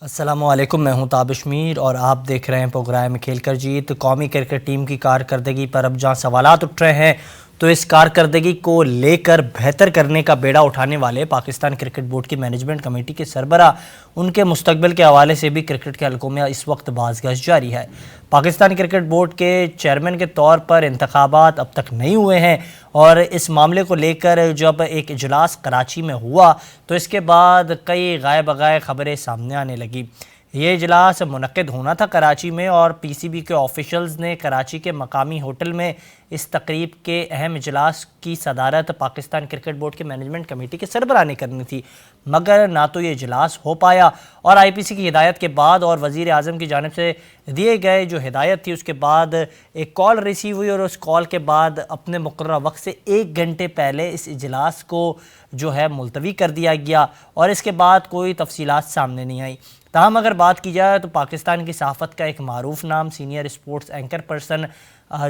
अस्सलामुअलैकुम, मैं हूं ताबिश मीर और आप देख रहे हैं प्रोग्राम खेल कर जीत। कौमी क्रिकेट टीम की कारकर्दगी पर अब जहां सवालात उठ रहे हैं तो इस कारकर्दगी को लेकर बेहतर करने का बेड़ा उठाने वाले पाकिस्तान क्रिकेट बोर्ड की मैनेजमेंट कमेटी के सरबरा उनके मुस्तकबिल के हवाले से भी क्रिकेट के हलकों में इस वक्त बाज़गश जारी है। पाकिस्तान क्रिकेट बोर्ड के चेयरमैन के तौर पर इंतखाबात अब तक नहीं हुए हैं और इस मामले को लेकर जब एक इजलास कराची में हुआ तो इसके बाद कई गायब खबरें सामने आने लगी। ये इजलास मुनक्किद होना था कराची में और पीसीबी के ऑफिशियल्स ने कराची के मकामी होटल में इस तकरीब के अहम इजलास की सदारत पाकिस्तान क्रिकेट बोर्ड के मैनेजमेंट कमेटी के सरबराह ने करनी थी, मगर ना तो ये इजलास हो पाया और आईपीसी की हिदायत के बाद और वज़ीर आज़म की जानिब से दिए गए जो हिदायत थी उसके बाद एक कॉल रिसीव हुई और उस कॉल के बाद अपने मुकर्रर वक्त से 1 घंटे पहले इस इजलास को जो है मुलतवी कर दिया गया और इसके बाद कोई तफसीलात सामने नहीं आई। ताहम अगर बात की जाए तो पाकिस्तान की सहाफ़त का एक मारूफ नाम सीनियर स्पोर्ट्स एंकर पर्सन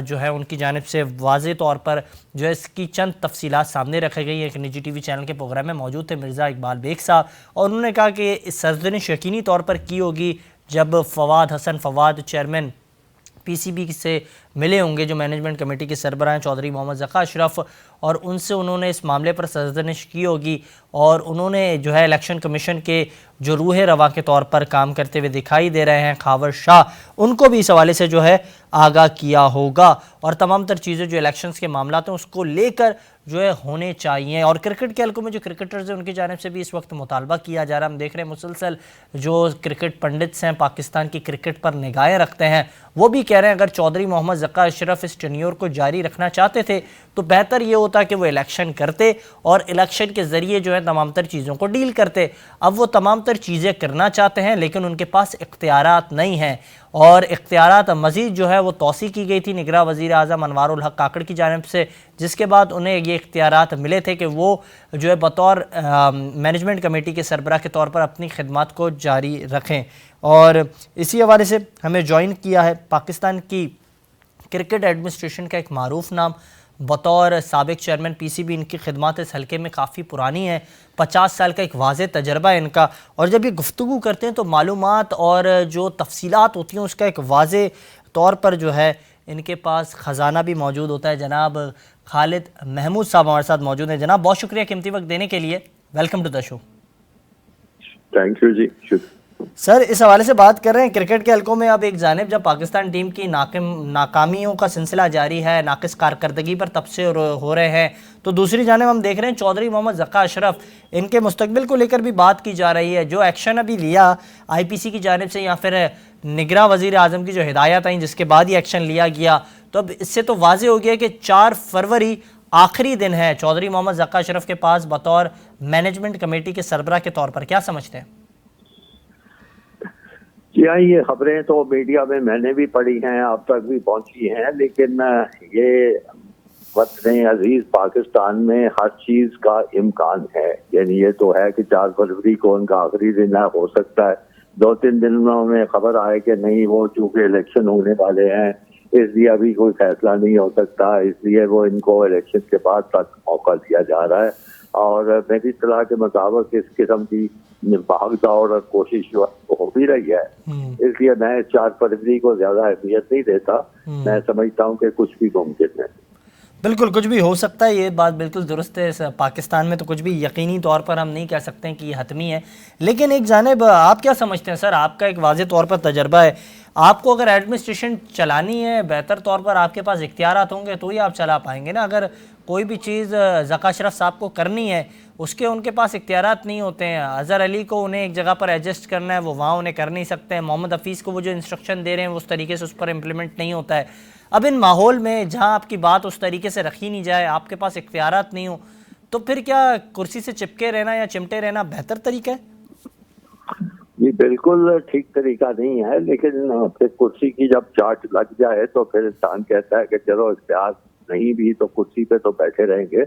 जो है उनकी जानिब से वाज़े तौर पर जो है इसकी चंद तफसीलात सामने रखी गई। एक निजी टीवी चैनल के प्रोग्राम में मौजूद थे मिर्ज़ा इकबाल बेग साहब और उन्होंने कहा कि इस सरजनिश यकीनी तौर पर की होगी जब फवाद चेयरमैन पीसीबी से मिले होंगे जो मैनेजमेंट कमेटी के सरबराह हैं चौधरी मोहम्मद ज़का अशरफ और उनसे उन्होंने इस मामले पर सरजनिश की होगी और उन्होंने जो है इलेक्शन कमीशन के जो रूह रवा के तौर पर काम करते हुए दिखाई दे रहे हैं खावर शाह, उनको भी इस हवाले से जो है आगाह किया होगा और तमाम तर चीज़ें जो इलेक्शंस के मामला हैं उसको लेकर जो है होने चाहिए। और क्रिकेट के हल्कों में जो क्रिकेटर्स हैं उनकी जानिब से भी इस वक्त मुतालबा किया जा रहा है। हम देख रहे हैं मुसलसल जो क्रिकेट पंडित्स हैं पाकिस्तान की क्रिकेट पर निगाहें रखते हैं वो भी कह रहे हैं अगर चौधरी मोहम्मद ज़का अशरफ इस टेन्योर को जारी रखना चाहते थे तो बेहतर ये होता कि वो इलेक्शन करते और इलेक्शन के ज़रिए जो है तमाम तर चीज़ों को डील करते। अब वो तमाम तर चीज़ें करना चाहते हैं लेकिन उनके पास इख्तियारात नहीं हैं और इख्तियारात मज़ीद जो है वो तौसी की गई थी निगरां वज़ीर आज़म अनवारुल हक काकड़ की जानिब से, जिसके बाद उन्हें ये इख्तियारात मिले थे कि वो जो है बतौर मैनेजमेंट कमेटी के सरबराह के तौर पर अपनी खिदमत को जारी रखें। और इसी हवाले से हमें ज्वाइन किया है पाकिस्तान की क्रिकेट एडमिनिस्ट्रेशन का एक मारूफ नाम बतौर साबिक चेयरमैन पीसीबी, इनकी खिदमत इस हल्के में काफ़ी पुरानी है, 50 साल का एक वाज़े तजर्बा है इनका और जब ये गुफ्तगू करते हैं तो मालूमात और जो तफसीलात होती हैं उसका एक वाज़े तौर पर जो है इनके पास ख़जाना भी मौजूद होता है। जनाब खालिद महमूद साहब हमारे साथ मौजूद हैं। जनाब बहुत शुक्रिया कीमती वक्त देने के लिए, welcome to the show. Thank you ji. Sir इस हवाले से बात कर रहे हैं क्रिकेट के हलकों में अब एक जानिब जब पाकिस्तान टीम की नाकामियों का सिलसिला जारी है, नाकिस कारकर्दगी पर तबसे हो रहे हैं, तो दूसरी जानिब हम देख रहे हैं चौधरी मोहम्मद ज़का अशरफ इनके मुस्तकबिल को लेकर भी बात की जा रही है। जो एक्शन अभी लिया आईपीसी की जानिब से या फिर निगरां वज़ीर आज़म की जो हिदायत आई जिसके बाद ही एक्शन लिया गया, तो अब इससे तो वाज़े हो गया कि 4 फरवरी आखिरी दिन है चौधरी मोहम्मद ज़का अशरफ के पास बतौर मैनेजमेंट कमेटी के सरबराह के तौर पर। क्या समझते हैं? जी हाँ, ये खबरें तो मीडिया में मैंने भी पढ़ी हैं, आप तक भी पहुंची हैं, लेकिन ये वतन अजीज पाकिस्तान में हर चीज का इम्कान है। यानी ये तो है कि 4 फरवरी को उनका आखिरी दिन हो सकता है, 2-3 दिनों में खबर आए कि नहीं वो चूंकि इलेक्शन होने वाले हैं इसलिए अभी कोई फैसला नहीं हो सकता, इसलिए वो इनको इलेक्शन के बाद तक मौका दिया जा रहा है। और मेरी इत्तला के मुताबिक इस किस्म की भाग दौड़ और कोशिश हो भी रही है, इसलिए मैं 4 फरवरी को ज्यादा अहमियत नहीं देता। मैं समझता हूँ कि कुछ भी मुमकिन है। बिल्कुल कुछ भी हो सकता है, ये बात बिल्कुल दुरुस्त है। पाकिस्तान में तो कुछ भी यकीनी तौर पर हम नहीं कह सकते हैं कि ये हतमी है, लेकिन एक जानिब आप क्या समझते हैं सर, आपका एक वाज़े तौर पर तजर्बा है, आपको अगर एडमिनिस्ट्रेशन चलानी है बेहतर तौर पर आपके पास इख्तियारात होंगे तो ही आप चला पाएंगे ना। अगर कोई भी चीज़ ज़का अशरफ साहब को करनी है उसके उनके पास इख्तियारात नहीं होते हैं। अज़हर अली को उन्हें एक जगह पर एडजस्ट करना है, वो वहाँ उन्हें कर नहीं सकते हैं। मोहम्मद हफीज़ को वो जो इंस्ट्रक्शन दे रहे हैं उस तरीके से उस पर इम्प्लीमेंट नहीं होता है। अब इन माहौल में जहाँ आपकी बात उस तरीके से रखी नहीं जाए, आपके पास इख्तियारात नहीं हो, तो फिर क्या कुर्सी से चिपके रहना या चिमटे रहना बेहतर तरीका है? ये बिल्कुल ठीक तरीका नहीं है, लेकिन फिर कुर्सी की जब चाट लग जाए तो फिर इंसान कहता है कि चलो इख्तियार नहीं भी तो कुर्सी पे तो बैठे रहेंगे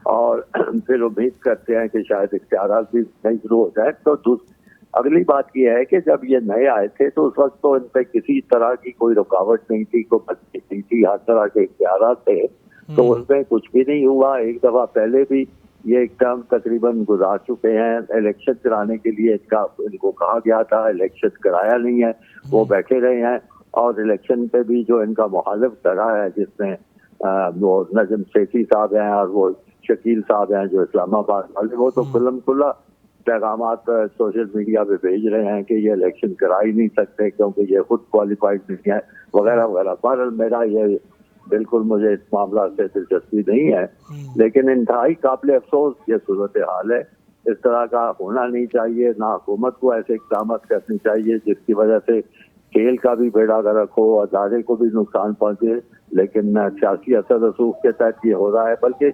और फिर उम्मीद करते हैं कि शायद इख्तियारात भी नहीं शुरू हो जाए। तो अगली बात यह है कि जब ये नए आए थे तो उस वक्त तो इन पे किसी तरह की कोई रुकावट नहीं थी, कोई बंदी नहीं थी, हर तरह के इख्तियार थे, तो उनमें कुछ भी नहीं हुआ। एक दफा पहले भी ये एक टर्म तकरीबन गुजार चुके हैं। इलेक्शन कराने के लिए इनको कहा गया था, इलेक्शन कराया नहीं है, वो बैठे रहे हैं। और इलेक्शन पे भी जो इनका मुखालिफ लड़ा है, जिसमें वो नजम सेठी साहब हैं और वो शकील साहब हैं जो इस्लामाबाद वाले, वो तो खुल्लम खुल्ला पैगामात सोशल मीडिया पे भेज रहे हैं कि ये इलेक्शन करा ही नहीं सकते क्योंकि ये खुद क्वालिफाइड नहीं है, वगैरह वगैरह। पर मेरा ये बिल्कुल, मुझे इस मामला से दिलचस्पी नहीं है, लेकिन इंतहाई काबिल अफसोस ये सूरत हाल है। इस तरह का होना नहीं चाहिए, ना हुकूमत को ऐसे इक़दाम करनी चाहिए जिसकी वजह से खेल का भी बेड़ा गर्क हो, अदारे को भी नुकसान पहुंचे। लेकिन सियासी असर रसूख के तहत ये हो रहा है, बल्कि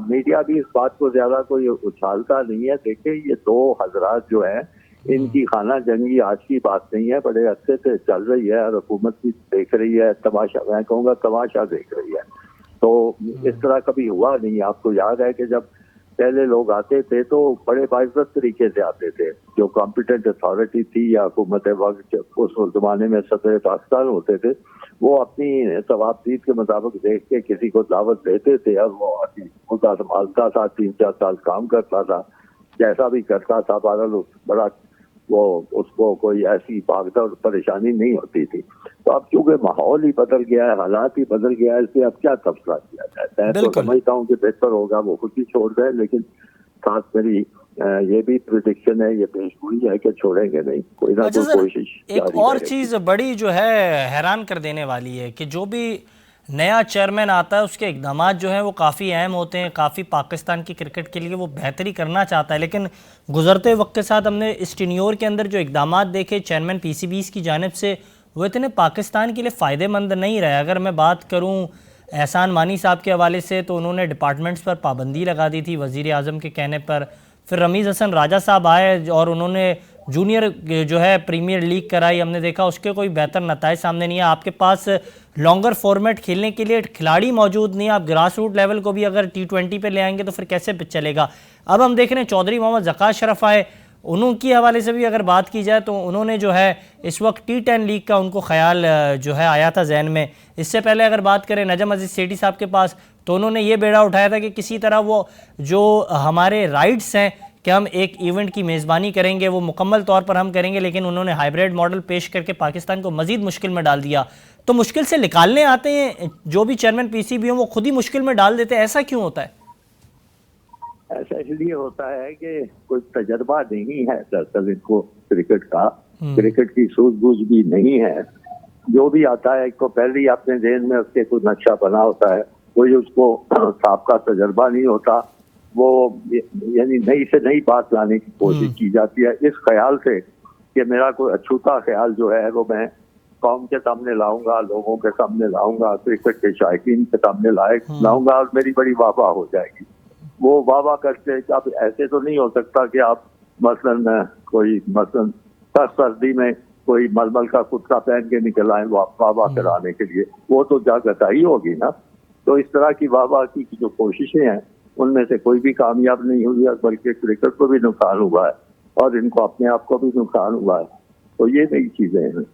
मीडिया भी इस बात को ज्यादा कोई उछालता नहीं है। देखिए, ये दो हजरात जो है, इनकी खाना जंगी आज की बात नहीं है, बड़े अच्छे से चल रही है और हुकूमत भी देख रही है, तमाशा, मैं कहूँगा तमाशा देख रही है। तो इस तरह कभी हुआ नहीं। आपको याद है कि जब पहले लोग आते थे तो बड़े बाइज्जत तरीके से आते थे। जो कॉम्पिटेंट अथॉरिटी थी या हुकूमत वक्त उस जमाने में सदर पाकिस्तान होते थे, वो अपनी सवाबदीद के मुताबिक देख के किसी को दावत देते थे और वो उसका संभालता था, 3-4 साल काम करता था, जैसा भी करता था। बहरहाल बड़ा वो उसको कोई ऐसी भागदौड़ परेशानी नहीं होती थी। तो अब चूंकि माहौल ही बदल गया है, हालात ही बदल गया है, इसलिए अब क्या तबसरा किया जाता है। तो समझता हूँ कि बेहतर होगा वो खुद ही छोड़ दें, लेकिन साथ मेरी ये भी प्रिडिक्शन है, ये पेशगोई है कि छोड़ेंगे नहीं, कोई ना कोई कोशिश। एक और चीज बड़ी जो है हैरान कर देने वाली है कि जो भी नया चेयरमैन आता है उसके इकदाम जो हैं वो काफ़ी अहम होते हैं, काफ़ी पाकिस्तान की क्रिकेट के लिए वो बेहतरी करना चाहता है, लेकिन गुजरते वक्त के साथ हमने इस टेन्योर के अंदर जो इकदाम देखे चेयरमैन पीसीबीज़ की जानिब से, वो इतने पाकिस्तान के लिए फ़ायदेमंद नहीं रहे। अगर मैं बात करूँ एहसान मानी साहब के हवाले से, तो उन्होंने डिपार्टमेंट्स पर पाबंदी लगा दी थी वज़ीर आज़म के कहने पर। फिर रमीज़ हसन राजा साहब आए और उन्होंने जूनियर जो है प्रीमियर लीग कराई, हमने देखा उसके कोई बेहतर नताइज सामने नहीं है। आपके पास लॉन्गर फॉर्मेट खेलने के लिए खिलाड़ी मौजूद नहीं है, आप ग्रास रूट लेवल को भी अगर T20 पे ले आएंगे तो फिर कैसे चलेगा। अब हम देख रहे हैं चौधरी मोहम्मद ज़कात शरफ आए, उनके हवाले से भी अगर बात की जाए तो उन्होंने जो है इस वक्त T10 लीग का उनको ख्याल जो है आया था जहन में। इससे पहले अगर बात करें नजम अजीज सेठी साहब के पास, तो उन्होंने ये बेड़ा उठाया था कि किसी तरह वो जो हमारे राइट्स हैं कि हम एक इवेंट की मेज़बानी करेंगे, वो मुकम्मल तौर पर हम करेंगे, लेकिन उन्होंने हाइब्रिड मॉडल पेश करके पाकिस्तान को मज़ीद मुश्किल में डाल दिया। तो मुश्किल से निकालने आते हैं जो भी चेयरमैन पीसीबी हो, वो खुद ही मुश्किल में डाल देते हैं। ऐसा क्यों होता है? ऐसा इसलिए होता है कि कोई तजर्बा नहीं है दरअसल इनको क्रिकेट का, क्रिकेट की सूझबूझ भी नहीं है। जो भी आता है एक तो पहले ही अपने जेहन में उसके कुछ नक्शा बना होता है, कोई उसको साबका तजर्बा नहीं होता। वो यानी नई से नई बात लाने की कोशिश की जाती है इस ख्याल से कि मेरा कोई अछूता ख्याल जो है वो मैं कौम के सामने लाऊंगा, लोगों के सामने लाऊंगा, क्रिकेट के शायकीन के सामने लाऊंगा और मेरी बड़ी वाहवाह हो जाएगी। वो वाहवाह करते, अब ऐसे तो नहीं हो सकता कि आप मसलन सर्दी में कोई मलमल का कुर्ता पहन के निकल आए वाहवाह कराने के लिए, वो तो जागताई होगी ना। तो इस तरह की वाहवाह की जो कोशिशें हैं उनमें से कोई भी कामयाब नहीं हुई है, बल्कि क्रिकेट को भी नुकसान हुआ है और इनको अपने आप को भी नुकसान हुआ है। तो ये नई चीजें हैं।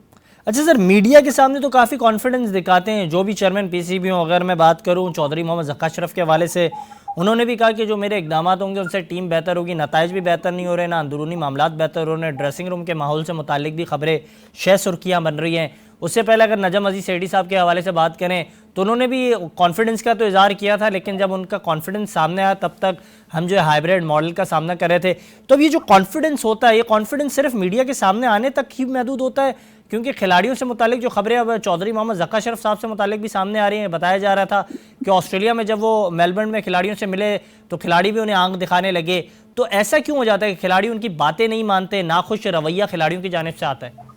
अच्छा सर, मीडिया के सामने तो काफ़ी कॉन्फिडेंस दिखाते हैं जो भी चेयरमैन पीसीबी हो। अगर मैं बात करूं चौधरी मोहम्मद ज़कात शरफ के हवाले से, उन्होंने भी कहा कि जो मेरे इकदाम होंगे उनसे टीम बेहतर होगी। नताइज भी बेहतर नहीं हो रहे, ना अंदरूनी मामलात बेहतर हो रहे हैं, ड्रेसिंग रूम के माहौल से मुतालिक भी खबरें शह सुर्खियाँ बन रही हैं। उससे पहले अगर नजम अजीज सेठी साहब के हवाले से बात करें तो उन्होंने भी कॉन्फिडेंस का तो इज़हार किया था, लेकिन जब उनका कॉन्फिडेंस सामने आया तब तक हम जो है हाइब्रिड मॉडल का सामना कर रहे थे। तो अब ये जो कॉन्फिडेंस होता है, ये कॉन्फिडेंस सिर्फ मीडिया के सामने आने तक ही महदूद होता है? क्योंकि खिलाड़ियों से मुतालिक जो खबरें अब चौधरी मोहम्मद ज़कात शरफ साहब से मुतालिक भी सामने आ रही हैं। बताया जा रहा था कि ऑस्ट्रेलिया में जब वो मेलबर्न में खिलाड़ियों से मिले तो खिलाड़ी भी उन्हें आंख दिखाने लगे। तो ऐसा क्यों हो जाता है कि खिलाड़ी उनकी बातें नहीं मानते, नाखुश रवैया खिलाड़ियों की जानिब से आता है?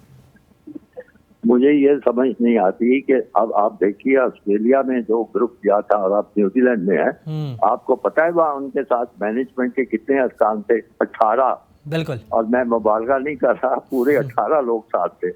मुझे ये समझ नहीं आती कि अब आप देखिए ऑस्ट्रेलिया में जो ग्रुप गया था और आप न्यूजीलैंड में है, आपको पता है वहाँ उनके साथ मैनेजमेंट के कितने अरकान थे? 18। बिल्कुल। और मैं मुबालगा नहीं कर रहा, पूरे 18 लोग साथ थे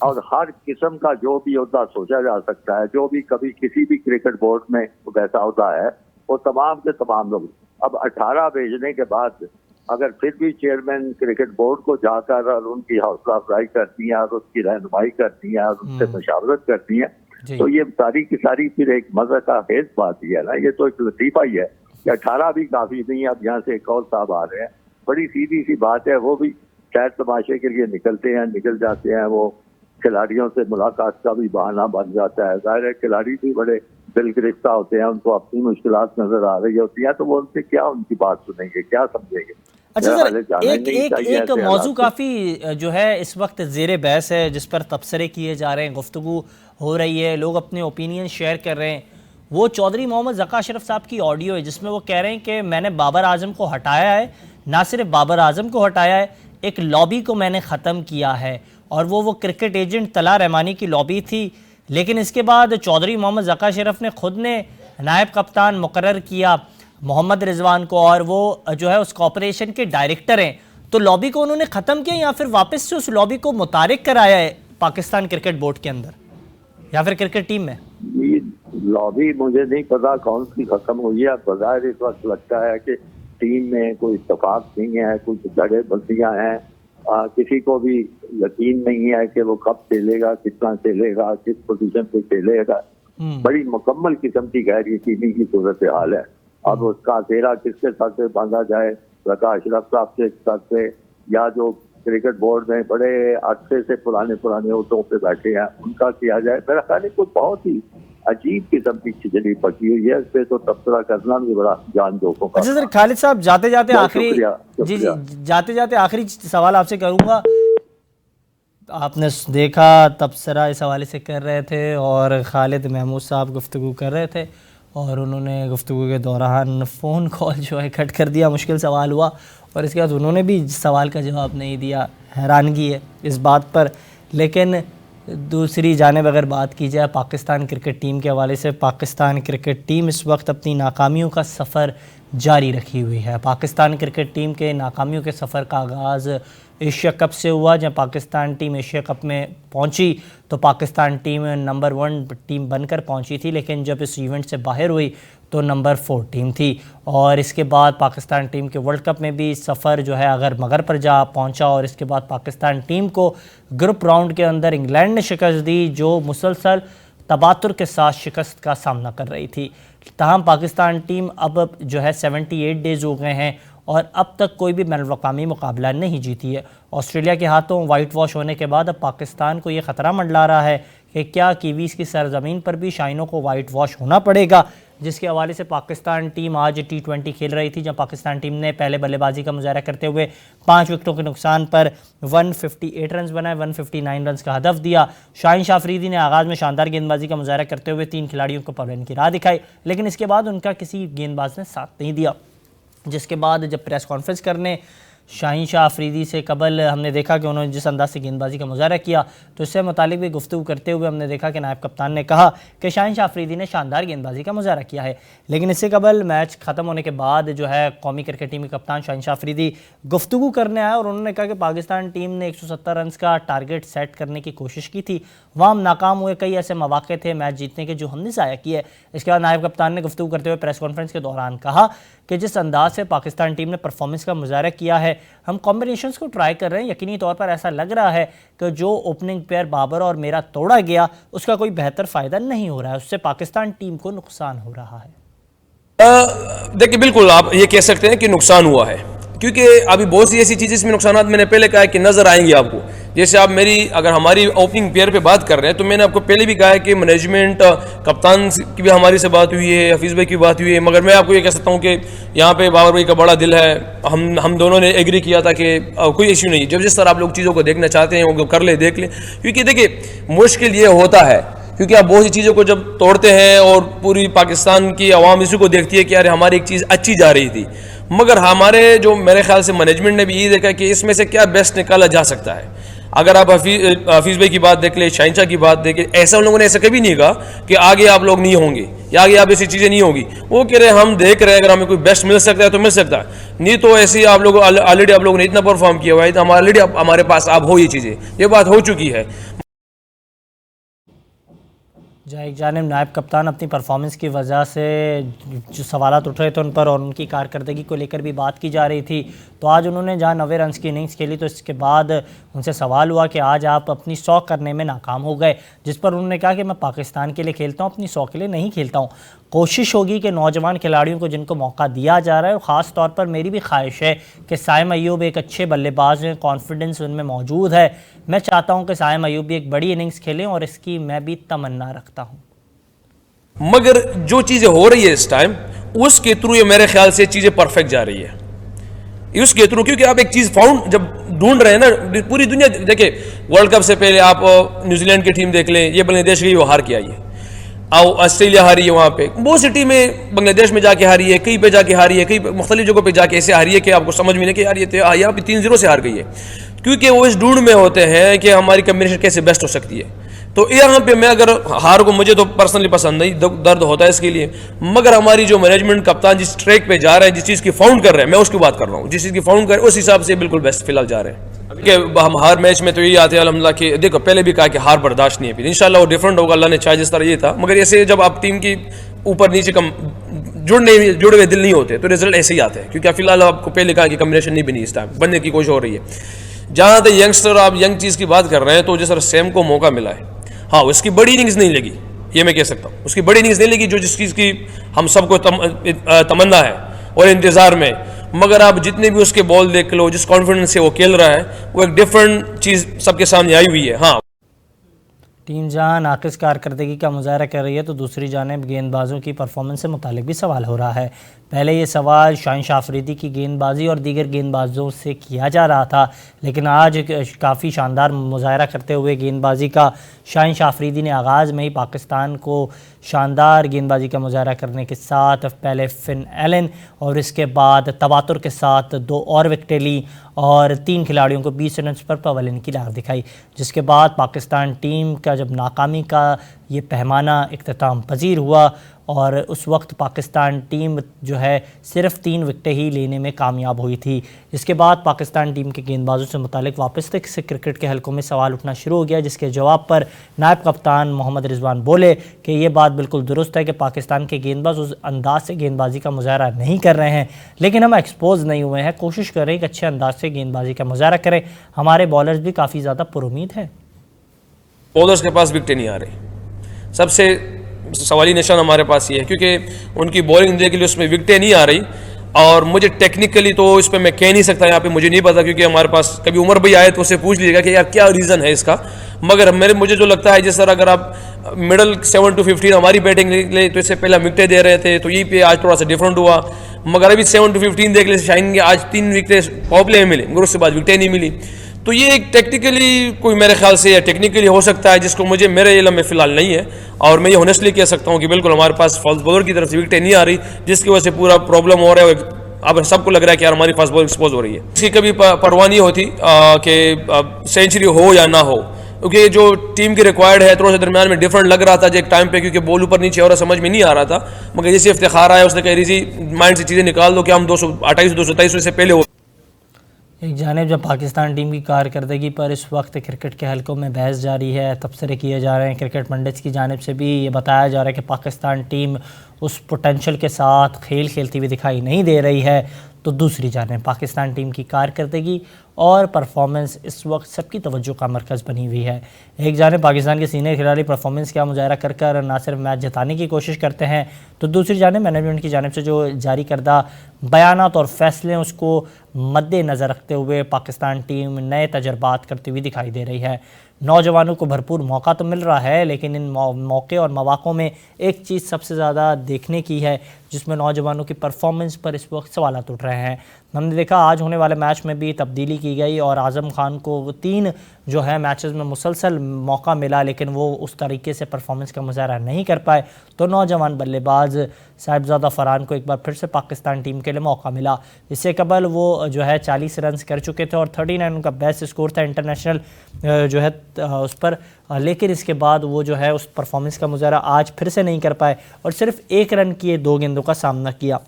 और हर किस्म का जो भी ओहदा सोचा जा सकता है, जो भी कभी किसी भी क्रिकेट बोर्ड में वैसा होता है, वो तमाम के तमाम लोग। अब 18 भेजने के बाद अगर फिर भी चेयरमैन क्रिकेट बोर्ड को जाकर और उनकी हौसला अफजाई करती हैं और उसकी रहनुमाई करती हैं और उनसे मशावरत करती हैं, तो ये सारी की सारी फिर एक मजा का खेज बात ही है ना। ये तो एक लतीफा ही है कि 18 भी काफी नहीं, अब यहाँ से एक और साहब आ रहे हैं, बड़ी सीधी सी बात है। वो भी खैर तमाशे के लिए निकलते हैं, निकल जाते हैं, वो खिलाड़ियों से मुलाकात का भी बहाना बन जाता है। जाहिर है खिलाड़ी भी बड़े दिल गिरफ्ता होते हैं, उनको अपनी मुश्किलात नजर आ रही होती है, तो वो उनसे क्या उनकी बात सुनेंगे, क्या समझेंगे। अच्छा सर, एक मौजू काफ़ी जो है इस वक्त ज़ेरे बहस है, जिस पर तबसरे किए जा रहे हैं, गुफ्तगू हो रही है, लोग अपने ओपिनियन शेयर कर रहे हैं। वो चौधरी मोहम्मद ज़का अशरफ साहब की ऑडियो है जिसमें वो कह रहे हैं कि मैंने बाबर आजम को हटाया है, ना सिर्फ बाबर आजम को हटाया है, एक लॉबी को मैंने ख़त्म किया है। और वो क्रिकेट एजेंट तला रहमानी की लॉबी थी, लेकिन इसके बाद चौधरी मोहम्मद ज़का अशरफ ने खुद ने नायब कप्तान मुकर्रर किया मोहम्मद रिजवान को, और वो जो है उस कॉर्पोरेशन के डायरेक्टर हैं। तो लॉबी को उन्होंने ख़त्म किया या फिर वापस से उस लॉबी को मुतारिक कराया है पाकिस्तान क्रिकेट बोर्ड के अंदर या फिर क्रिकेट टीम में? लॉबी मुझे नहीं पता कौन सी खत्म हुई है। बज़ाहिर इस वक्त लगता है कि टीम में कोई इत्तेफाक नहीं है, कुछ जगह बंदियां हैं, किसी को भी यकीन नहीं है कि वो कब खेलेगा, कितना खेलेगा, किस पोजीशन पे खेलेगा। बड़ी मुकम्मल किस्म की गैर यकीनी की सूरत हाल है। अब उसका घेरा किसके साथ से बांधा जाए, ज़का अशरफ साहब के साथ से, या जो क्रिकेट बोर्ड में बड़े अरसे से पुराने ओहदों पे बैठे हैं उनका किया जाए। मेरा ख्याल है कुछ बहुत ही अजीब किस्म की खिचड़ी पकी हुई है, इस पे तो तबसरा करना भी बड़ा जान जोखों का। अच्छा सर, खालिद साहब जाते जाते आखिरी सवाल आपसे करूंगा। आपने देखा तबसरा इस हवाले से कर रहे थे और खालिद महमूद साहब गुफ्तगू कर रहे थे और उन्होंने गुफ्तगू के दौरान फ़ोन कॉल जो है कट कर दिया, मुश्किल सवाल हुआ और इसके बाद उन्होंने भी सवाल का जवाब नहीं दिया। हैरानगी है इस बात पर। लेकिन दूसरी जानिब अगर बात की जाए पाकिस्तान क्रिकेट टीम के हवाले से, पाकिस्तान क्रिकेट टीम इस वक्त अपनी नाकामियों का सफ़र जारी रखी हुई है। पाकिस्तान क्रिकेट टीम के नाकामियों के सफ़र का आगाज़ एशिया कप से हुआ। जब पाकिस्तान टीम एशिया कप में पहुंची तो पाकिस्तान टीम नंबर 1 टीम बनकर पहुंची थी, लेकिन जब इस इवेंट से बाहर हुई तो नंबर 4 टीम थी। और इसके बाद पाकिस्तान टीम के वर्ल्ड कप में भी सफ़र जो है अगर मगर पर जा पहुंचा और इसके बाद पाकिस्तान टीम को ग्रुप राउंड के अंदर इंग्लैंड ने शिकस्त दी, जो मुसलसल तबातुर के साथ शिकस्त का सामना कर रही थी। ताहम पाकिस्तान टीम अब जो है 78 डेज़ हो गए हैं और अब तक कोई भी बैनुल-अक़वामी मुकाबला नहीं जीती है। ऑस्ट्रेलिया के हाथों वाइट वॉश होने के बाद अब पाकिस्तान को ये ख़तरा मंडला रहा है कि क्या कीवीज़ की सरज़मीन पर भी शाइनों को वाइट वॉश होना पड़ेगा, जिसके हवाले से पाकिस्तान टीम आज T20 खेल रही थी, जब पाकिस्तान टीम ने पहले बल्लेबाजी का मुजाहरा करते हुए 5 विकेटों के नुकसान पर 158 रन बनाए, 159 रन का हदफ दिया। शाहीन शाह अफरीदी ने आगाज़ में शानदार गेंदबाजी का मुजाहरा करते हुए 3 खिलाड़ियों को पवेलियन की राह दिखाई, लेकिन इसके बाद उनका किसी गेंदबाज ने साथ नहीं दिया। जिसके बाद जब प्रेस कॉन्फ्रेंस करने शाहीन शाह अफरीदी से कबल हमने देखा कि उन्होंने जिस अंदाज से गेंदबाजी का मुजाहरा किया, तो इससे मुतालिक भी गुफ्तगू करते हुए हमने देखा कि नायब कप्तान ने कहा कि शाहीन शाह अफरीदी ने शानदार गेंदबाजी का मुजाहरा किया है। लेकिन इससे कबल मैच ख़त्म होने के बाद जो है कौमी क्रिकेट टीम के कप्तान शाहीन शाह अफरीदी गुफ्तगू करने आए और उन्होंने कहा कि पाकिस्तान टीम ने 170 रन का टारगेट सेट करने की कोशिश की थी, वहाँ हम नाकाम हुए। कई ऐसे मौके थे मैच जीतने के जो हमने ज़ाया किए। इसके बाद नायब कप्तान ने गुफ्तगू करते हुए प्रेस कॉन्फ्रेंस के दौरान कहा कि जिस अंदाज से पाकिस्तान टीम ने परफॉर्मेंस का मुजाहरा किया है, हम कॉम्बिनेशंस को ट्राई कर रहे हैं। यकीनी तौर पर ऐसा लग रहा है कि जो ओपनिंग पेयर बाबर और मेरा तोड़ा गया उसका कोई बेहतर फ़ायदा नहीं हो रहा है, उससे पाकिस्तान टीम को नुकसान हो रहा है। देखिए बिल्कुल आप ये कह सकते हैं कि नुकसान हुआ है, क्योंकि अभी बहुत सी ऐसी चीज़ें इसमें नुकसान मैंने पहले कहा है कि नज़र आएंगे आपको। जैसे आप अगर हमारी ओपनिंग पेयर पे बात कर रहे हैं तो मैंने आपको पहले भी कहा है कि मैनेजमेंट कप्तान की भी हमारी से बात हुई है, हफीज़ भाई की बात हुई है, मगर मैं आपको ये कह सकता हूँ कि यहाँ पे बाबर भाई का बड़ा दिल है। हम दोनों ने एग्री किया था कि कोई इश्यू नहीं, जब जिस तरह आप लोग चीज़ों को देखना चाहते हैं वो कर ले, देख लें। क्योंकि देखिए मुश्किल ये होता है क्योंकि आप बहुत सी चीज़ों को जब तोड़ते हैं और पूरी पाकिस्तान की आवाम इसी को देखती है कि यार हमारी एक चीज़ अच्छी जा रही थी, मगर हमारे जो मेरे ख्याल से मैनेजमेंट ने भी ये देखा कि इसमें से क्या बेस्ट निकाला जा सकता है। अगर आप हफीज़ भाई की बात देख ले, शाहीन शाह की बात देख ले, ऐसा उन लोगों ने ऐसा कभी नहीं कहा कि आगे आप लोग नहीं होंगे या आगे आप ऐसी चीज़ें नहीं होगी। वो कह रहे हम देख रहे हैं अगर हमें कोई बेस्ट मिल सकता है तो मिल सकता है, नहीं तो ऐसे आप लोग ऑलरेडी आप लोगों ने इतना परफॉर्म किया हुआ है तो ऑलरेडी हमारे पास आप हो, ये चीज़ें ये बात हो चुकी है। जहाँ एक जानिब नायब कप्तान अपनी परफॉर्मेंस की वजह से जो सवालात उठ रहे थे उन पर और उनकी कारकर्दगी को लेकर भी बात की जा रही थी, तो आज उन्होंने जहाँ 90 रन की इनिंग्स खेली तो इसके बाद उनसे सवाल हुआ कि आज आप अपनी 100 करने में नाकाम हो गए, जिस पर उन्होंने कहा कि मैं पाकिस्तान के लिए खेलता हूँ, अपनी 100 के लिए नहीं खेलता हूँ। कोशिश होगी कि नौजवान खिलाड़ियों को जिनको मौका दिया जा रहा है, ख़ास तौर पर मेरी भी ख्वाहिश है कि साइम अयूब एक अच्छे बल्लेबाज हैं, कॉन्फिडेंस उनमें मौजूद है। मैं चाहता हूँ कि साइम अयूब भी एक बड़ी इनिंग्स खेलें और इसकी मैं भी तमन्ना रखता हूँ। मगर जो चीज़ें हो रही है इस टाइम, उसके थ्रू ये मेरे ख्याल से चीज़ें परफेक्ट जा रही है उसके थ्रू, क्योंकि आप एक चीज़ फाउंड जब ढूंढ रहे हैं ना, पूरी दुनिया देखिए, वर्ल्ड कप से पहले आप न्यूजीलैंड की टीम देख लें, ये बांग्लादेश की वो हार के आई है, ऑस्ट्रेलिया हारी है, वहाँ पे बहुत सी टीमें बांग्लादेश में जाके हारी है, कहीं पे जाके हारी है, कहीं मुख्तलिफ जगहों पे जाके ऐसे हारी है कि आपको समझ में नहीं कि यार ये यहाँ पे 3-0 से हार गई है, क्योंकि वो इस ढूंढ में होते हैं कि हमारी कम्बिनेशन कैसे बेस्ट हो सकती है। तो यहाँ पे मैं अगर हार को, मुझे तो पर्सनली पसंद नहीं, दर्द होता है इसके लिए, मगर हमारी जो मैनेजमेंट कप्तान जिस ट्रैक पे जा रहे हैं, जिस चीज़ की फाउंड कर रहे हैं, मैं उसकी बात कर रहा हूँ, जिस चीज़ की फाउंड कर रहे हैं उस हिसाब से बिल्कुल बेस्ट फिलहाल जा रहे हैं। कि हम हर मैच में तो यही आते हैं अल्हम्दुलिल्लाह कि देखो, पहले भी कहा कि हार बर्दाश्त नहीं है, फिर इंशाल्लाह वो डिफरेंट होगा, अल्लाह ने चाहे जिस तरह ये था, मगर ऐसे जब आप टीम की ऊपर नीचे कम जुड़े हुए दिल नहीं होते तो रिजल्ट ऐसे ही आते हैं, क्योंकि फिलहाल आपको पहले कहा कि कम्बिनेशन नहीं बनी, इस टाइम बनने की कोशिश हो रही है। जहाँ तक यंगस्टर, आप यंग चीज़ की बात कर रहे हैं, तो जिस तरह सैम को मौका मिला है, हाँ उसकी बड़ी इनिंग्स नहीं लगी, ये मैं कह सकता हूँ, उसकी बड़ी इनिंग्स नहीं लगी जो जिस चीज़ की हम सबको तमन्ना है और इंतज़ार में, मगर आप जितने भी उसके बॉल देख लो, जिस कॉन्फिडेंस से वो खेल रहा है, वो एक डिफरेंट चीज़ सबके सामने आई हुई है। हाँ, टीम जहां नाक़िस कारकर्दगी का मुज़ाहरा कर रही है तो दूसरी जानिब गेंदबाजों की परफॉर्मेंस से मुतालिक भी सवाल हो रहा है। पहले ये सवाल शाहीन शाह अफरीदी की गेंदबाजी और दीगर गेंदबाजों से किया जा रहा था, लेकिन आज काफ़ी शानदार मुज़ाहरा करते हुए गेंदबाजी का शाहीन शाह अफरीदी ने आगाज़ में ही पाकिस्तान को शानदार गेंदबाजी का मुज़ाहरा करने के साथ पहले फिन एलन और इसके बाद तवातुर के साथ 2 और विकेटें ली और 3 खिलाड़ियों को 20 रन पर पवेलियन की राह दिखाई, जिसके बाद पाकिस्तान टीम का जब नाकामी का ये पैमाना इख्तिताम पजीर हुआ और उस वक्त पाकिस्तान टीम जो है सिर्फ 3 विकेटें ही लेने में कामयाब हुई थी। इसके बाद पाकिस्तान टीम के गेंदबाजों से मुतालिक वापस से क्रिकेट के हलकों में सवाल उठना शुरू हो गया, जिसके जवाब पर नायब कप्तान मोहम्मद रिजवान बोले कि ये बात बिल्कुल दुरुस्त है कि पाकिस्तान के गेंदबाज उस अंदाज से गेंदबाजी का मुज़ाहरा नहीं कर रहे हैं, लेकिन हम एक्सपोज नहीं हुए हैं, कोशिश कर रहे हैं कि अच्छे अंदाज से गेंदबाजी का मुज़ाहरा करें। हमारे बॉलर्स भी काफ़ी ज़्यादा पुरुमीद है। बॉलर्स के पास विकेटें नहीं आ रही, सबसे सवाली निशान हमारे पास ये है, क्योंकि उनकी बॉलिंग देख के लिए उसमें विकेटें नहीं आ रही। और मुझे टेक्निकली तो इस पर मैं कह नहीं सकता, यहाँ पे मुझे नहीं पता, क्योंकि हमारे पास कभी उमर भाई आए तो उससे पूछ लीजिएगा कि यार क्या रीज़न है इसका। मगर मुझे जो लगता है, जिस तरह अगर आप मिडल 7 to 15 हमारी बैटिंग ले तो इससे पहले विकेटें दे रहे थे, तो यही पे आज थोड़ा सा डिफरेंट हुआ। मगर अभी 7 to 15 देख ले शाइन के आज 3 विकेटें पावर प्ले में मिली, मगर उसके बाद विकेटें नहीं मिली। तो ये एक टेक्निकली कोई मेरे ख्याल से या टेक्निकली हो सकता है, जिसको मुझे मेरे इल्म में फ़िलहाल नहीं है, और मैं ये ऑनेस्टली कह सकता हूँ कि बिल्कुल हमारे पास फास्ट बॉलर की तरफ से विकेटें नहीं आ रही, जिसकी वजह से पूरा प्रॉब्लम हो रहा है। अब सबको लग रहा है कि यार हमारी फास्ट बॉलिंग एक्सपोज हो रही है। इसकी कभी परवाह नहीं होती कि सेंचुरी हो या ना हो, क्योंकि जो टीम की रिक्वायर्ड है थोड़ा सा दरमियान में डिफरेंट लग रहा था जो एक टाइम पे, क्योंकि बॉल ऊपर नीचे और समझ में नहीं आ रहा था। मगर जैसे इफ्तिखार आया, उसने कह रही थी माइंड से चीज़ें निकाल दो कि हम 228 223 से पहले हो। एक जानिब जब पाकिस्तान टीम की कारकर्दगी पर इस वक्त क्रिकेट के हलकों में बहस जारी है, तबसरे किए जा रहे हैं, क्रिकेट पंडित्स की जानिब से भी ये बताया जा रहा है कि पाकिस्तान टीम उस पोटेंशल के साथ खेल खेलती हुई दिखाई नहीं दे रही है, तो दूसरी जानिब पाकिस्तान टीम की कारकर्दगी और परफॉर्मेंस इस वक्त सबकी तवज्जो का मरकज़ बनी हुई है। एक जानिब पाकिस्तान के सीनियर खिलाड़ी परफॉर्मेंस का मुजाहरा कर कर ना सिर्फ मैच जिताने की कोशिश करते हैं, तो दूसरी जानिब मैनेजमेंट की जानिब से जो जारी करदा बयानात और फैसले उसको मद्देनज़र रखते हुए पाकिस्तान टीम नए तजर्बात करती हुई दिखाई दे रही है। नौजवानों को भरपूर मौका तो मिल रहा है, लेकिन इन मौके और मौक़ों में एक चीज़ सबसे ज़्यादा देखने की है, जिसमें नौजवानों की परफॉर्मेंस पर इस वक्त सवालात उठ रहे हैं। हमने देखा आज होने वाले मैच में भी तब्दीली की गई और आज़म खान को 3 जो है मैचेस में मुसलसल मौका मिला, लेकिन वो उस तरीके से परफॉर्मेंस का मुज़ाहरा नहीं कर पाए, तो नौजवान बल्लेबाज साहिबजादा फरहान को एक बार फिर से पाकिस्तान टीम के लिए मौका मिला। इससे कबल वो जो है 40 रन कर चुके थे और 39 उनका बेस्ट स्कोर था इंटरनेशनल जो है उस पर, लेकिन इसके बाद वो जो है उस परफॉर्मेंस का मुज़ाहरा आज फिर से नहीं कर पाए और सिर्फ 1 रन किए 2 गेंदों का सामना किया।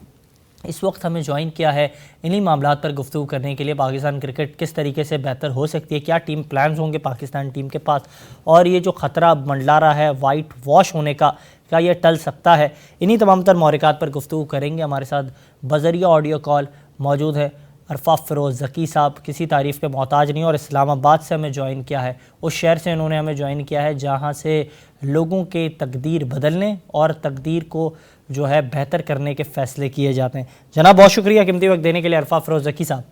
इस वक्त हमें ज्वाइन किया है इन्हीं मामलात पर गुफ्तगू करने के लिए। पाकिस्तान क्रिकेट किस तरीके से बेहतर हो सकती है, क्या टीम प्लान्स होंगे पाकिस्तान टीम के पास, और ये जो ख़तरा मंडला रहा है वाइट वॉश होने का, क्या ये टल सकता है, इन्हीं तमाम तर महरिकात पर गुफ्तगू करेंगे। हमारे साथ बज़रिया ऑडियो कॉल मौजूद है अरफा फ़िरोज़ ज़की साहब, किसी तारीफ़ के मोहताज नहीं, और इस्लामाबाद से हमें ज्वाइन किया है, उस शहर से इन्होंने हमें ज्वाइन किया है जहाँ से लोगों के तकदीर बदलने और तकदीर को जो है बेहतर करने के फ़ैसले किए जाते हैं। जनाब बहुत शुक्रिया कीमती वक्त देने के लिए अरफा फ़िरोज़ ज़की साहब।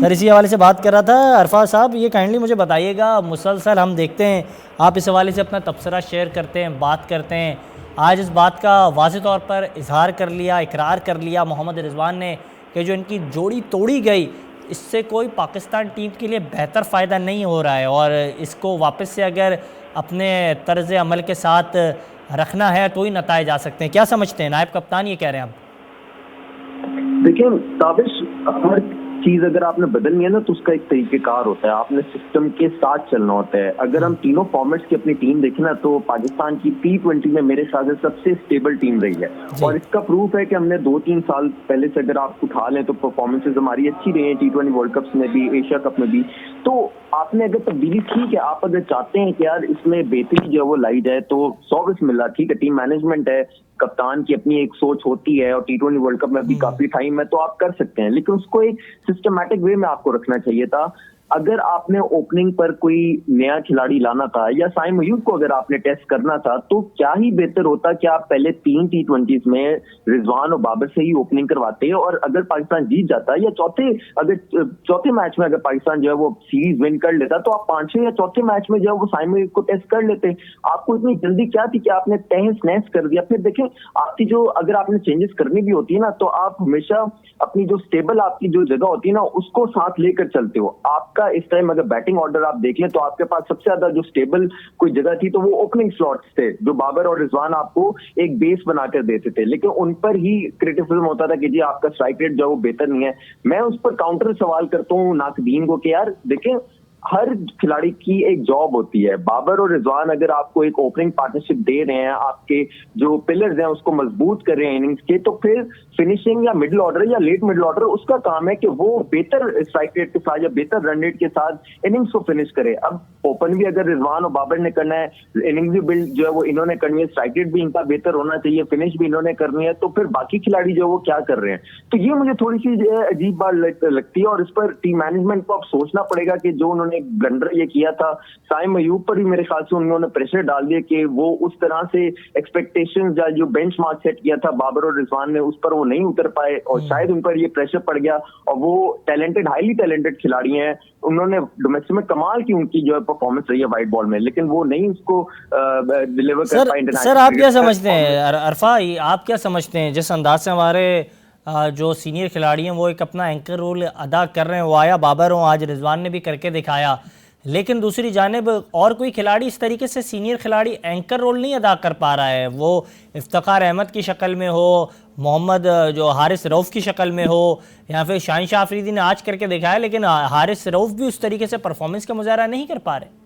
सर इसी हवाले से बात कर रहा था अरफा साहब, ये काइंडली मुझे बताइएगा, मुसलसल हम देखते हैं आप इस हवाले से अपना तबसरा शेयर करते हैं, बात करते हैं, आज इस बात का वाज़ेह तौर पर इजहार कर लिया, इकरार कर लिया मोहम्मद रिजवान ने कि जो इनकी जोड़ी तोड़ी गई इससे कोई पाकिस्तान टीम के लिए बेहतर फ़ायदा नहीं हो रहा है, और इसको वापस से अगर अपने तर्ज़ अमल के साथ रखना है तो ही नताए जा सकते हैं। क्या समझते हैं नायब कप्तान, ये कह रहे हैं आप? देखिए ताबिश, हर चीज अगर आपने बदलनी है ना तो उसका एक तरीकेकार होता है, आपने सिस्टम के साथ चलना होता है। अगर हम तीनों फॉर्मेट्स की अपनी टीम देखें ना तो पाकिस्तान की T20 में मेरे ख्याल से सबसे स्टेबल टीम रही है, और इसका प्रूफ है कि हमने 2-3 साल पहले से अगर आप उठा लें तो परफॉर्मेंसेज हमारी अच्छी रही है, T20 वर्ल्ड कप्स में भी, एशिया कप में भी। तो आपने अगर तब्दीली, ठीक है, आप अगर चाहते हैं कि यार इसमें बेहतरी जो है वो लाई जाए तो 100 मिला, ठीक है, टीम मैनेजमेंट है, कप्तान की अपनी एक सोच होती है, और T20 वर्ल्ड कप में भी काफी टाइम है तो आप कर सकते हैं, लेकिन उसको एक सिस्टमैटिक वे में आपको रखना चाहिए था। अगर आपने ओपनिंग पर कोई नया खिलाड़ी लाना था या साइम अयूब को अगर आपने टेस्ट करना था तो क्या ही बेहतर होता कि आप पहले 3 T20s में रिजवान और बाबर से ही ओपनिंग करवाते, और अगर पाकिस्तान जीत जाता या चौथे मैच में अगर पाकिस्तान जो है वो सीरीज विन कर लेता तो आप 5वें या चौथे मैच में जो है वो साइम अयूब को टेस्ट कर लेते। आपको इतनी जल्दी क्या थी कि आपने तहस नहस कर दिया। फिर देखें, आपकी जो अगर आपने चेंजेस करनी भी होती है ना तो आप हमेशा अपनी जो स्टेबल आपकी जो जगह होती है ना उसको साथ लेकर चलते हो। आपका इस टाइम अगर बैटिंग ऑर्डर आप देख लें तो आपके पास सबसे ज्यादा जो स्टेबल कोई जगह थी तो वो ओपनिंग स्लॉट्स थे, जो बाबर और रिजवान आपको एक बेस बनाकर देते थे, लेकिन उन पर ही क्रिटिसिज्म होता था कि जी आपका स्ट्राइक रेट जो है वो बेहतर नहीं है। मैं उस पर काउंटर सवाल करता हूँ नाकदीन को कि यार देखें, हर खिलाड़ी की एक जॉब होती है। बाबर और रिजवान अगर आपको एक ओपनिंग पार्टनरशिप दे रहे हैं, आपके जो पिलर्स हैं उसको मजबूत कर रहे हैं इनिंग्स के, तो फिर फिनिशिंग या मिडिल ऑर्डर या लेट मिडिल ऑर्डर उसका काम है कि वो बेहतर स्ट्राइक रेट के साथ या बेहतर रन रेट के साथ इनिंग्स को फिनिश करे। अब ओपन भी अगर रिजवान और बाबर ने करना है, इनिंग्स भी बिल्ड जो है वो इन्होंने करनी है, स्ट्राइक रेट भी इनका बेहतर होना चाहिए, फिनिश भी इन्होंने करनी है, तो फिर बाकी खिलाड़ी जो है वो क्या कर रहे हैं। तो ये मुझे थोड़ी सी अजीब बात लगती है, और इस पर टीम मैनेजमेंट को अब सोचना पड़ेगा कि जो उन्होंने ब्लंडर ये किया था साइम अयूब पर भी मेरे ख्याल से उन्होंने प्रेशर डाल दिया कि वो उस तरह से एक्सपेक्टेशंस या जो बेंचमार्क सेट किया था बाबर और रिजवान ने उस पर वो नहीं उतर पाए, और शायद उन पर ये प्रेशर पड़ गया। और वो टैलेंटेड, हाईली टैलेंटेड खिलाड़ी हैं, उन्होंने डोमेस्टिक में कमाल की उनकी जो है परफॉर्मेंस रही है वाइट बॉल में, लेकिन वो नहीं उसको डिलीवर कर पाए। सर आप क्या समझते हैं अरफा, आप क्या समझते हैं जिस अंदाज से हमारे जो सीनियर खिलाड़ी हैं वो एक अपना एंकर रोल अदा कर रहे हैं, वो आया बाबर हो, आज रिजवान ने भी करके दिखाया, लेकिन दूसरी जानिब और कोई खिलाड़ी इस तरीके से सीनियर खिलाड़ी एंकर रोल नहीं अदा कर पा रहा है, वो इफ्तिखार अहमद की शक्ल में हो, मोहम्मद जो हारिस रऊफ़ की शक्ल में हो, या फिर शाहिन अफरीदी ने आज करके दिखाया, लेकिन हारिस रऊफ़ भी उस तरीके से परफॉर्मेंस का मुजाहरा नहीं कर पा रहे।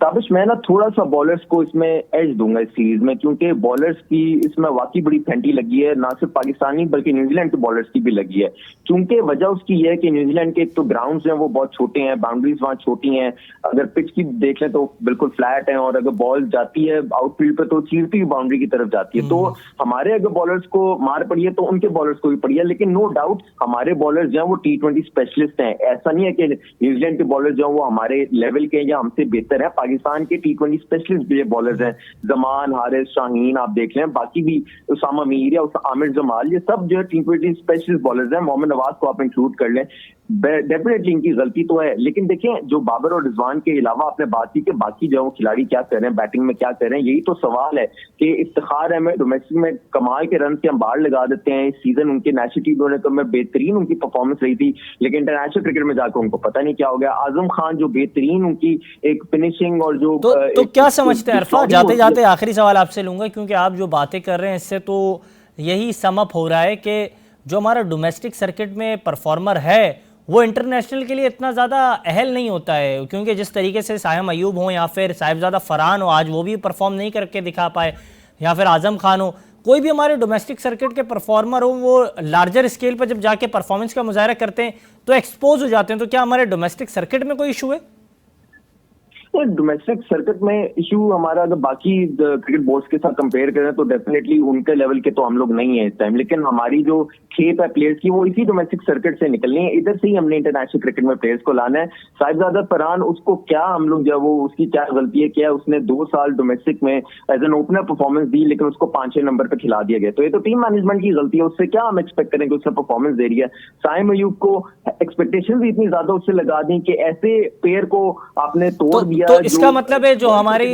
ताबिश, मैं ना थोड़ा सा बॉलर्स को इसमें एज दूंगा इस सीरीज में, क्योंकि बॉलर्स की इसमें वाकई बड़ी फेंटी लगी है, ना सिर्फ पाकिस्तानी बल्कि न्यूजीलैंड के बॉलर्स की भी लगी है। क्योंकि वजह उसकी यह है कि न्यूजीलैंड के एक तो ग्राउंड्स हैं वो बहुत छोटे हैं, बाउंड्रीज वहां छोटी हैं, अगर पिच की देख लें तो बिल्कुल फ्लैट है, और अगर बॉल जाती है आउटफील्ड पे तो चीरती हुई बाउंड्री की तरफ जाती है। तो हमारे अगर बॉलर्स को मार पड़ी है तो उनके बॉलर्स को भी पड़ी है, लेकिन नो डाउट हमारे बॉलर्स जो है वो T20 स्पेशलिस्ट हैं। ऐसा नहीं है कि न्यूजीलैंड के बॉलर्स जो है वो हमारे लेवल के या हमसे बेहतर है, पाकिस्तान के T20 स्पेशलिस्ट भी बॉलर्स हैं, जमान, हारिस, शाहीन आप देख लें, बाकी भी उसामा मीर या आमिर जमाल, ये सब जो है T20 स्पेशलिस्ट बॉलर्स हैं। मोहम्मद नवाज को आप इंक्लूड कर लें, डेफिनेटली इनकी गलती तो है, लेकिन देखें जो बाबर और रिजवान के अलावा आपने बात की कि बाकी जो खिलाड़ी क्या कर रहे हैं, बैटिंग में क्या कर रहे हैं, यही तो सवाल है कि इफ्तिखार अहमद डोमेस्टिक में कमाल के रन के हम बाहर लगा देते हैं। इस सीजन उनके नेशनल टीम तो में बेहतरीन उनकी परफॉर्मेंस रही थी, लेकिन इंटरनेशनल क्रिकेट में जाकर उनको पता नहीं क्या हो गया। आजम खान जो बेहतरीन उनकी एक फिनिशिंग और जो तो क्या समझते हैं अरफा, जाते जाते आखिरी सवाल आपसे लूंगा, क्योंकि आप जो बातें कर रहे हैं इससे तो यही समअप हो रहा है कि जो हमारा डोमेस्टिक सर्किट में परफॉर्मर है वो इंटरनेशनल के लिए इतना ज़्यादा अहल नहीं होता है, क्योंकि जिस तरीके से साहिम अयूब हो या फिर साहिबजादा फरहान हो, आज वो भी परफॉर्म नहीं करके दिखा पाए, या फिर आज़म खान हो, कोई भी हमारे डोमेस्टिक सर्किट के परफॉर्मर हो, वो लार्जर स्केल पर जब जाके परफॉर्मेंस का मुजाहरा करते हैं तो एक्सपोज हो जाते हैं। तो क्या हमारे डोमेस्टिक सर्किट में कोई इशू है? डोमेस्टिक सर्किट में इशू हमारा अगर बाकी क्रिकेट बोर्ड्स के साथ कंपेयर करें तो डेफिनेटली उनके लेवल के तो हम लोग नहीं है इस टाइम, लेकिन हमारी जो खेप है प्लेयर्स की वो इसी डोमेस्टिक सर्किट से निकलनी है। इधर से ही हमने इंटरनेशनल क्रिकेट में प्लेयर्स को लाना है। साहिबजादा फरहान, उसको क्या हम लोग जो वो उसकी क्या गलती है, क्या उसने 2 साल डोमेस्टिक में एज एन ओपनर परफॉर्मेंस दी लेकिन उसको 5-6 नंबर पर खिला दिया गया। तो ये तो टीम मैनेजमेंट की गलती है, उससे क्या हम एक्सपेक्ट करेंगे, उससे परफॉर्मेंस दे रही है। साइम अयूब को एक्सपेक्टेशन भी इतनी ज्यादा उससे लगा दी कि ऐसे प्लेयर को आपने तोड़ दिया। तो इसका मतलब है जो हमारी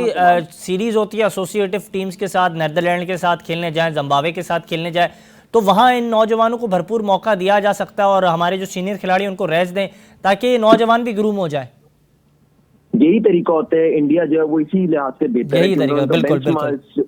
सीरीज होती है एसोसिएटिव टीम्स के साथ, नीदरलैंड के साथ खेलने जाए, जिम्बाब्वे के साथ खेलने जाए, तो वहां इन नौजवानों को भरपूर मौका दिया जा सकता है और हमारे जो सीनियर खिलाड़ी उनको रेस्ट दें ताकि नौजवान भी ग्रूम हो जाए। यही तरीका होता है, इंडिया जो है वो इसी लिहाज से बेहतर है। यही तरीका, बिल्कुल बिल्कुल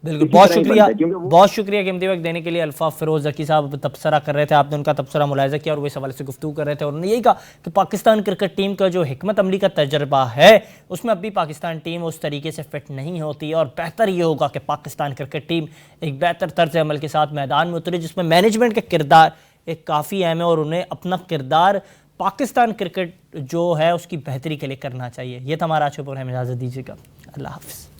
बिल्कुल। बहुत शुक्रिया कीमती वक्त देने के लिए। अल्फाज फिरोज ज़की साहब तबसरा कर रहे थे, आपने उनका तबसरा मुलाहिज़ा किया और वो इस हवाले से गुफ्तगू कर रहे थे और उन्होंने यही कहा कि पाकिस्तान क्रिकेट टीम का जो हिकमत अमली का तजर्बा है उसमें अब भी पाकिस्तान टीम उस तरीके से फिट नहीं होती और बेहतर ये होगा कि पाकिस्तान क्रिकेट टीम एक बेहतर तर्ज अमल के साथ मैदान में उतरे जिसमें मैनेजमेंट का किरदार एक काफ़ी अहम है और उन्हें अपना किरदार पाकिस्तान क्रिकेट जो है उसकी बेहतरी के लिए करना चाहिए। ये था हमारा आज का प्रोग्राम, इजाज़त दीजिएगा, अल्लाह हाफ़िज़।